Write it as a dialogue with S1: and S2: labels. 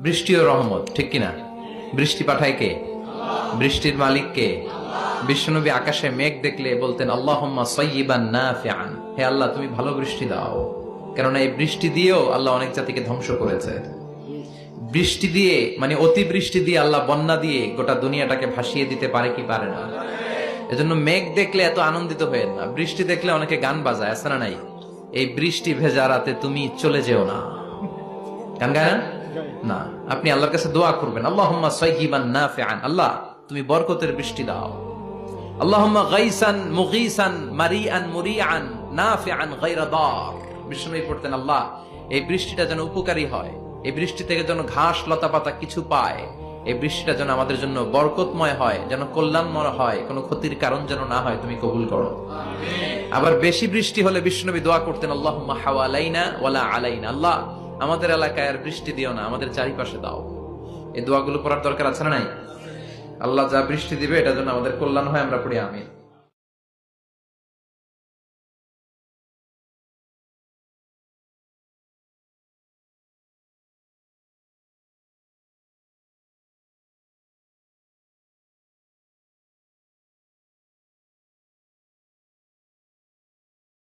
S1: বৃষ্টি ও রহমত, ঠিক কিনা? বৃষ্টি পাঠায় কে? বৃষ্টির মালিক কে? বিশ্বনবী আকাশে মেঘ দেখলে বলতেন আল্লাহুম্মা সাইয়্যিবান নাফিআন, হে আল্লাহ তুমি ভালো বৃষ্টি দাও। কেননা এই বৃষ্টি দিয়েও আল্লাহ অনেক জাতিকে ধ্বংস করেছে। বৃষ্টি দিয়ে মানে অতি বৃষ্টি দিয়ে আল্লাহ বন্যা দিয়ে গোটা দুনিয়াটাকে ভাসিয়ে দিতে পারে কি পারে না? এজন্য মেঘ দেখলে এত আনন্দিত হয়ে না, বৃষ্টি দেখলে অনেকে গান বাজায়, আছে না নাই? এই বৃষ্টি ভেজা রাতে তুমি চলে যেও না, গান গায় না? না, আপনি আল্লাহর কাছে দোয়া করবেন আল্লাহুম্মা সাইয়্যিবান নাফিআন, আল্লাহ তুমি বরকতের বৃষ্টি দাও। আল্লাহুম্মা গাইসান মুগীসান মারিআন মুরিআন নাফিআন গায়রা দার। বিষ্ণু পড়তেন আল্লাহ এই বৃষ্টিটা যেন উপকারী হয়, এই বৃষ্টি থেকে যেন ঘাস লতা পাতা কিছু পায়, এই বৃষ্টিটা যেন আমাদের জন্য বরকতময় হয়, যেন কল্যাণময় হয়, কোনো ক্ষতির কারণ যেন না হয়, তুমি কবুল করো। আবার বেশি বৃষ্টি হলে বিষ্ণুনবী দোয়া করতেন আল্লাহুম্মা হাওয়ালাইনা ওয়ালা আলাইনা, আল্লাহ আমাদের এলাকায় আর বৃষ্টি দিও না, আমাদের চারিপাশে দাও। এই দোয়াগুলো পড়ার দরকার আছে না নাই? আল্লাহ যা বৃষ্টি দিবে এটা যেন আমাদের কল্যাণ হয়, আমরা পড়ি আমিন।